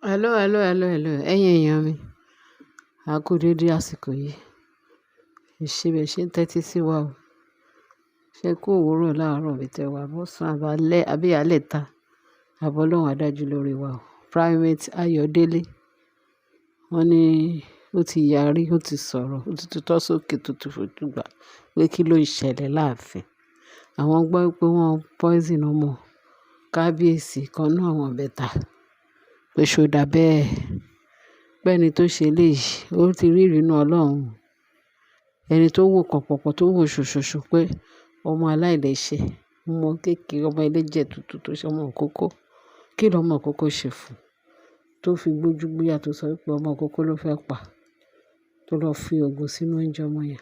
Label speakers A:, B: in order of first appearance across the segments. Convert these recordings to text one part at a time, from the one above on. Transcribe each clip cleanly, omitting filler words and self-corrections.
A: Hello, hello, hello, hello. Ẹ̀yin èèyàn mi, a kú dédé àsìkò yìí. Ìṣe ṣe ń tẹ́tí sí wa o. Ṣé kú òwúrọ̀ láàárọ̀ bí tẹ wá bọ́ sún àbálẹ́ àbí alẹ́ ta. Àbọ̀ Ọlọ́run adájú lórí wa o. Primate Ayọ̀délé. Wọ́n ní ó ti yarí, ó ti sọ̀rọ̀, ó ti tutọ́ sókè tó ti fojú gbà pé kí ló ń ṣẹlẹ̀ láàfin. Àwọn gbọ́ pé wọ́n poison ọmọ kábíyèsí kan náà àwọn bẹ́tà. Pé ṣó dà bẹ́ẹ̀. Pẹ́ni tó ṣe léyìí, ó ti rí ìrínú Ọlọ́run. Ẹni tó wò kọ̀pọ̀pọ̀ tó wò ṣoṣoṣo pé ọmọ aláìlẹ́ṣẹ̀, ọmọ kékeré, ọmọ ẹlẹ́jẹ̀ tútù tó ṣe ọmọ ìkókó. Kí lọmọ ìkókó ṣe fún? Tó fi gbójú gbóyà tó sọ pé ọmọ ìkókó ló fẹ́ pa. Tó lọ fi ògùn sínú oúnjẹ ọmọ yẹn.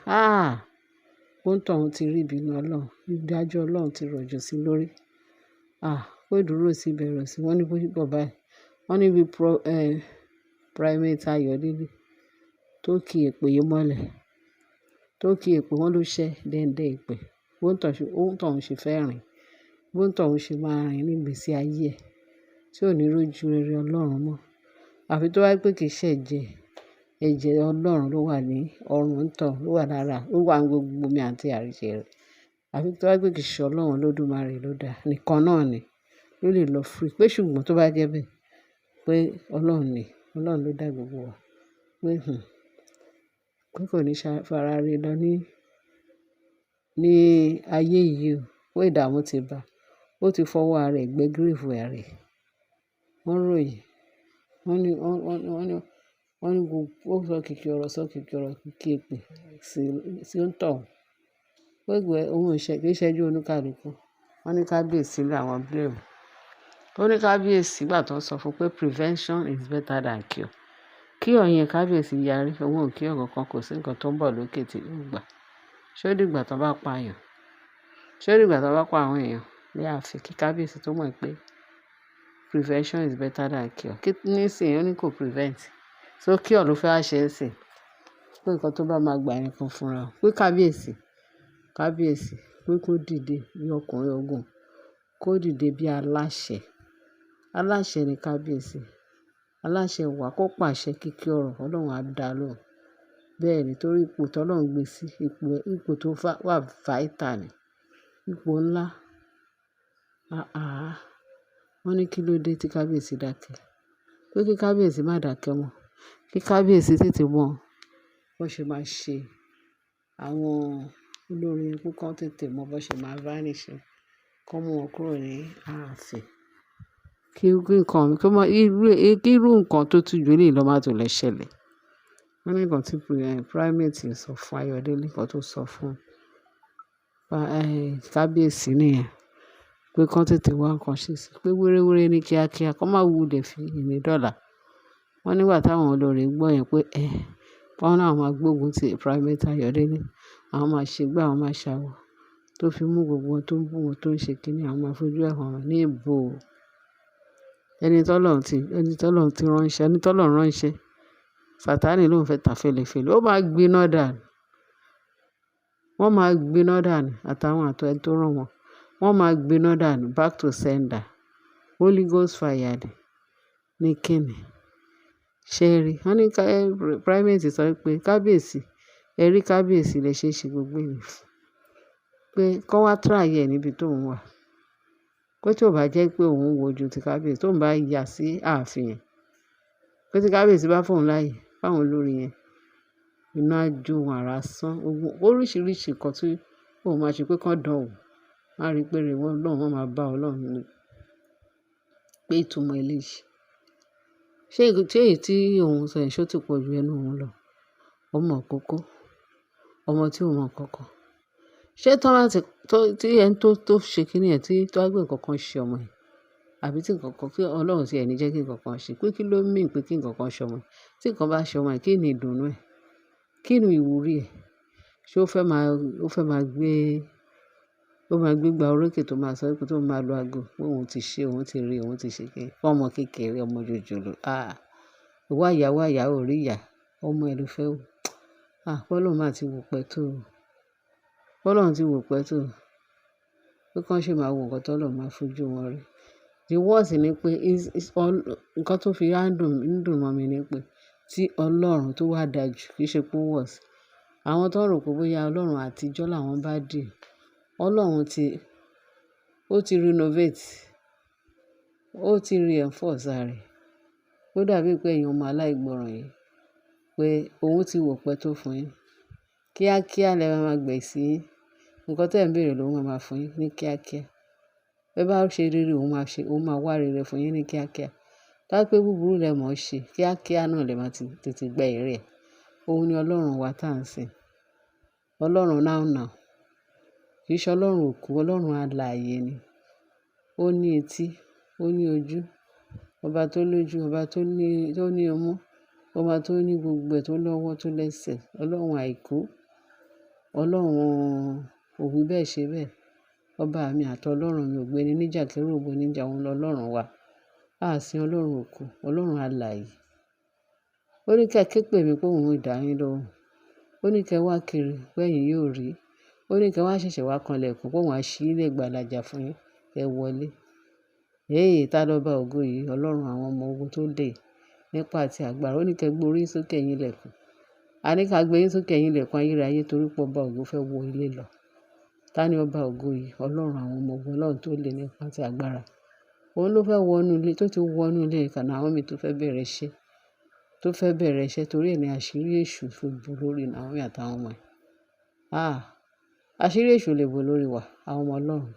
A: Òǹtọ̀hún ti rí ìbínú Ọlọ́run. Ìdájọ́ Ọlọ́run ti rọ̀jò sí lórí. Ó dúró sí bẹ̀rẹ̀ sí. Wọ́n ní bó ṣe bọ̀ báyìí. Wọ́n ní bí Primate Ayọ̀délé tó ki èpè yìí mọ́lẹ̀. Tó ki èpè wọ́n ló ṣẹ́ dẹ́ndẹ́ èpè. Òǹtọ̀hún ṣe fẹ́ rìn. Òǹtọ̀hún ṣe máa rìn ní ìgbésí ayé ẹ̀. Tí ò ní rójú rere Ọlọ́run mọ́. Àfi tó wá pé kì í ṣe ẹ̀jẹ̀ Ọlọ́run ló wà ní ọrùn òǹtọ̀hún, ló wà lára, ó wà ní gbogbo omi àti àríṣẹ́ rẹ̀. Àfi tó wá pé kì í ṣe Ọlọ́run Olódùmarè ló dá. Nìkan náà ni ló lè lọ free. Pé ṣùgbọ́n tó bá jẹ́ bẹ́ẹ̀ pé Ọlọ́run ni, Ọlọ́run ló dá gbogbo wa. Pé kò ní fara re lọ ní ayé yìí o. Pé ìdààmú ti bá. Ó ti fọwọ́ ara ẹ̀ gbẹ́ grave ẹ̀ rẹ̀. Wọ́n ròyìn. Wọ́n ní gbogbo ó sọ kìkì ọ̀rọ̀ kìkì èpè sí òǹtọ̀hún. Pé òun kì í ṣẹ́jú oníkálukú. Wọ́n ní kábíyèsí làwọn blame. Ó ní kábíyèsí ìgbà tó ń sọ fún pé prevention is better than cure. Kí ọ̀yẹn kábíyèsí yarí, òun ò kí ọ̀rọ̀ kan kò sí nǹkan tó ń bọ̀ lókè tí ó gbà. Ṣé ó dìgbà tó bá pa èèyàn? Ṣé ó dìgbà tó bá pa àwọn èèyàn ní ààfin kí kábíyèsí tó mọ̀ pé prevention is better than cure? Kí nísìnyí ó ní kò prevent. So cure ló fẹ́ wá ṣe ń sìn. Pé nǹkan tó bá máa gbà nìkan fúnra. Pé kábíyèsí pé kó dìde bí ọkùnrin ogun. Kó dìde bí aláṣẹ. Aláṣẹ ni kábíyèsí. Aláṣẹ wà kó pàṣẹ kíkí ọ̀rọ̀ Ọlọ́run á dá lóhùn. Bẹ́ẹ̀ ni torí ipò tó Ọlọ́run gbé sí ipò tó wà vital ni. Ipò ńlá. Wọ́n ní kí ló dé tí kábíyèsí dákẹ́. Pé kí kábíyèsí má dákẹ́ mọ́. Kí kábíyèsí tètè mọ̀ bó ṣe máa ṣe àwọn olórí ikú kan tètè mọ̀ bó ṣe máa vanish. Kọ́ mú wọn kúrò ní ààfin. Kí irú nǹkan tó tún ju eléyìí lọ má tún lè ṣẹlẹ̀. Wọ́n ní nǹkan tí Primate sọ fún Ayọ̀délé, nǹkan tó sọ fún kábíyèsí nìyẹn. Pé kán tètè wá nǹkan ṣe sí i. Pé wéré ní kíákíá kó má wulẹ̀ fi ìní dọ́là. Wọ́n nígbà táwọn olórí gbọ́ yẹn pé wọ́n náà máa gbógun ti Primate Ayọ̀délé. Àwọn máa ṣe gbá, àwọn máa ṣàwọ̀. Tó fi mú gbogbo wọn tó ń bú wọn tó ń ṣe kíní, àwọn máa fojú ẹ̀ hàn ní ìbò. Ẹni tọ́lọ́run ti ránṣẹ́, ẹni tọ́lọ́run ránṣẹ́. Sàtánì ló ń fẹ́ ta fèlèfèlè. Ó máa gbiná dànù. Wọ́n máa gbiná dànù àtàwọn ẹni tó rán wọn. Wọ́n máa gbiná dànù back to sender. Holy Ghost fire ní kíni. Ṣé rí? Wọ́n ní Primate sọ pé kábíyèsí, ẹ rí kábíyèsí lè ṣe gbogbo èyí. Pé kó wá try ẹ̀ níbi tó ń wà. Pé tí ò bá jẹ́ pé òun wo ju ti kábíyèsí tó ń bá yà sí ààfin yẹn. Pé tí kábíyèsí bá fóun láàyè fáwọn olórí yẹn. Iná jó wọn àrá sán. Oríṣiríṣi nǹkan tí òun máa ṣe pé kán dán wò. Wọ́n á rí pé rèwọ́ Ọlọ́run wọ́n máa bá Ọlọ́run ní. Pé ìtumọ̀ eléyìí. Ṣé èyí tí òun sọ yẹn ṣó ti pọ̀ ju ẹnu òun lọ? Ọmọ ìkókó. Ọmọ tí ò mọ̀ nǹkan kan. Ṣé tí ẹni tó ṣe kíní ẹ̀ tí tó wá gbé nǹkan kan ṣe ọmọ ẹ̀? Àbí tí nǹkan kan kí Ọlọ́run tí ẹ̀ ní jẹ́ kí nǹkan kan ṣe. Pé kí ló mean pé kí nǹkan kan ṣe ọmọ ẹ̀? Tí nǹkan bá ṣe ọmọ ẹ̀, kí ni ìdùnnú ẹ̀? Kí ni ìwúrí ẹ̀? Ṣé ó fẹ́ máa gbé gba orókè tó máa sọ pé tó máa lo ago pé òun ti ṣe, òun ti rí, òun ti ṣe kíní. Fún ọmọ kékeré, ọmọ jòjòló. Wá ìyá ò rí ìyá. Ọmọ ẹ̀ ló fẹ́ wò. Ọlọ́run máa ti wò pẹ́ tó. Ọlọ́run ti wò pẹ́ tó. Pé kán ṣe máa wo nǹkan tó Ọlọ́run máa fojú wọn rí. The worst ni pé nǹkan tó fi wá ń dùn mọ́ mi ni pé tí Ọlọ́run tó wá dáa jù kì í ṣe pé ó worst. Àwọn tó ń rò pé bóyá Ọlọ́run àtijọ́ làwọn bá dì, Ọlọ́run ó ti renovate, ó ti reinforce ara rẹ̀. Ó dàbí pé ẹ̀yin ọmọ aláìgbọràn yìí pé òun ti wò pẹ́ tó fún yín. Kíákíá lẹ máa gbẹ̀san yín. Nǹkan tí ẹ̀ ń béèrè lòun máa fún yín ní kíákíá. Bí ẹ bá ṣe rere, òun máa wá rere fún yín ní kíákíá. Tá pé búburú lẹ mọ̀ ọ́ ṣe, kíákíá náà lẹ máa tètè gba èrè ẹ̀. Òun ni Ọlọ́run wa tá à ń sìn. Ọlọ́run now. Kì í ṣe Ọlọ́run òkú, Ọlọ́run alààyè ni. Ó ní etí, ó ní ojú. Ọba tó lójú, ọba tó ní ọmú, ọba tó ní gbogbo ẹ̀ tó lọ́wọ́ tó lẹ́sẹ̀. Ọlọ́run àìkú, Ọlọ́run òwí bẹ́ẹ̀ ṣe bẹ́ẹ̀. Ọba mi àti Ọlọ́run mi ògbéni níjà kẹ́rù ògbó níjà, òun lọ́lọ́run wa. A sin Ọlọ́run òkú, Ọlọ́run alààyè. Ó ní kẹ́ ké pè mí pé òun ò dá yín lóhùn. Ó ní kẹ́ wá kiri pé ẹ̀yin yóò rí. Ó ní kẹ́ wá ṣẹ̀ṣẹ̀ wá kanlẹ̀kùn pé òun á ṣí ilé gbàlàjà fún yín, kẹ́ wọlé. Tá lọ́ba ògo yìí, Ọlọ́run àwọn ọmọ ogun tó dé nípa àti agbára. Ó ní kẹ́ gbé orí sókè ẹ̀yin ilẹ̀kùn. A ní ká gbé yín sókè ẹ̀yin ilẹ̀kùn ayérayé torí pé ọba ògo fẹ́ wọ ilé lọ. Ta ni ọba ògo yìí? Ọlọ́run àwọn ọmọ ogun, Ọlọ́run tó lé nípa àti agbára. Òun ló fẹ́ wọnú ilé, tó ti wọnú ilé Naomi tó fẹ́ bẹ̀rẹ̀ iṣẹ́ torí ẹ̀ ní àṣírí èṣù fi bò lórí Naomi àtàwọn ọmọ ẹ̀. Àṣírí èṣù lè bò lórí wa, àwọn ọmọ Ọlọ́run.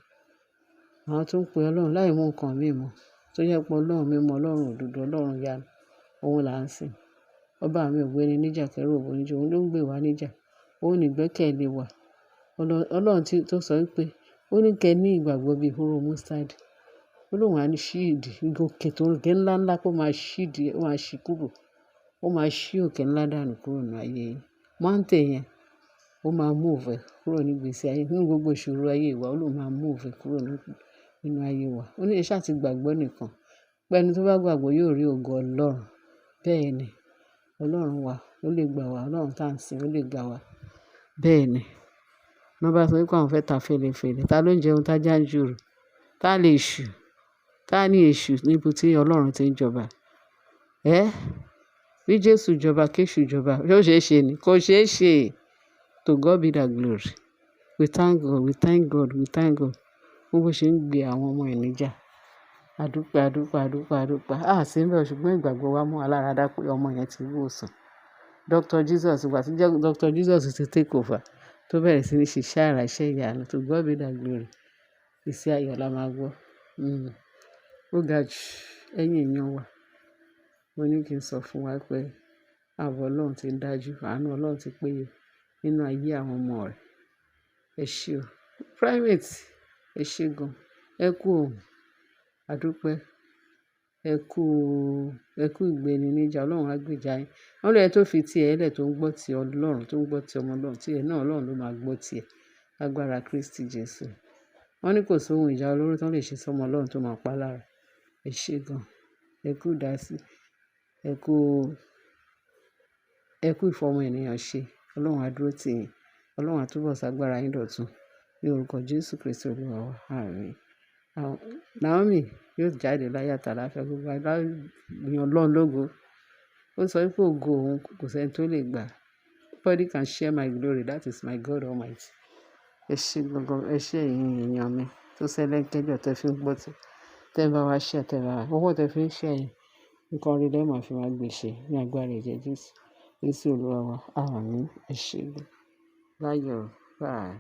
A: Àwọn tó ń pe Ọlọ́run láì mú nǹkan mímọ́, tó jẹ́ pé Ọlọ́run mímọ́, Ọlọ́run òdodo, Ọlọ́run ìyanu, òun là ń sìn. Ọba mi ògbéni níjà kẹ́rù ògbó níjà, òun ló ń gbè wá níjà. Òun ní ìgbẹ́kẹ̀lé wa. Ọlọ́run tó sọ pé ó ní kẹ́ ní ìgbàgbọ́ bíi hóró mustard. Ó lóun á ní ṣíìdì, òkè ńlá kó máa ṣíìdì, ó máa ṣí kúrò. Ó máa ṣí òkè ńlá dànù kúrò nínú ayé yín. Mountain yẹn, ó máa move kúrò ní ìgbésí ayé. Nínú gbogbo ìṣòro ayé wa, ó lóun máa move kúrò nínú ayé wa. Ó ní ẹ ṣáà ti gbàgbọ́ nìkan. Pé ẹni tó bá gbàgbọ́ yóò rí ògo Ọlọ́run. Bẹ́ẹ̀ ni, Ọlọ́run wa, ó lè gbà wá. Ọlọ́run tá à ń sìn, ó lè gbà wá. Bẹ́ẹ̀ ni. Wọ́n bá sọ pé àwọn fẹ́ ta fèlèfèlè. Ta ló ń jẹun tájá ń jùrù? Ta lè ṣù? Ta ní èṣù níbi tí Ọlọ́run ti ń jọba? Bí Jésù jọba, kéṣù jọba. Ṣé ó ṣe é ṣe ni? Kò ṣe é ṣe. To God be the glory. We thank God, we thank God, we thank God. Bó ṣe ń gbé àwọn ọmọ ẹ̀ níjà. Adúpẹ́. Sí ń bẹ̀ ṣùgbọ́n ìgbàgbọ́ wa mú alára dá pé ọmọ yẹn ti wòsàn. Dr. Jesus, ìgbà tí Dr. Jesus ti take over, tó bẹ̀rẹ̀ sí ní ṣiṣẹ́ àrà iṣẹ́ ìyanu. To God be the glory. Ìsí ayọ̀ la máa gbọ́. Ó ga jù ẹ̀yin èèyàn wa. Mo ní kí n sọ fún wa pé ààbò Ọlọ́run ti ń dájú, àánú Ọlọ́run ti péye nínú ayé àwọn ọmọ rẹ̀. Ẹ ṣé o. Private, ẹ ṣé gan. Ẹ kú òun. Adúpẹ́. Ẹ kú ìgbéni níjà. Ọlọ́run á gbèjà yín. Wọ́n lè tó fi ti ẹ̀ lẹ̀ tó ń gbọ́ ti Ọlọ́run, tó ń gbọ́ ti ọmọ Ọlọ́run. Tí ẹ̀ náà Ọlọ́run ló máa gbọ́ ti ẹ̀. Agbára Kristi Jesu. Wọ́n ní kò sí ohun ìjà olóró tó lè ṣe sọ́mọ Ọlọ́run tó máa pa lára. Ẹ ṣé gan. Ẹ kú ìdásí. Ẹ kú ìfọmọ ènìyàn ṣe. Ọlọ́run á dúró tì yín. Ọlọ́run á túbọ̀ ṣagbára yín dọ̀tun. Ní orúkọ Jésù Kristi Olúwa wa. Àmín. Naomi yóò jáde láyọ̀ àtàlàáfíà gbogbo aláìyan Ọlọ́run lógo. Ó sọ pé ògo òun kò sẹ́ni tó lè gbà. Nobody can share my glory. That is my God Almighty. Ẹ ṣé gangan. Ẹ ṣé ẹ̀yin èèyàn mi tó sẹ́lẹ̀ńkẹ́jọ tẹ́ fi ń gbọ́ tẹ́ bá wa ṣẹ́ tẹ́ bá wa. Owó tẹ́ fi ń ṣẹ́ yẹn. Nǹkan rí lẹ́ẹ̀ máa fi máa gbèsè ní agbára ẹ̀jẹ̀ Jésù. Jésù Olúwa wa. Àmín. Ẹ ṣé gan. Láyọ̀. Bye.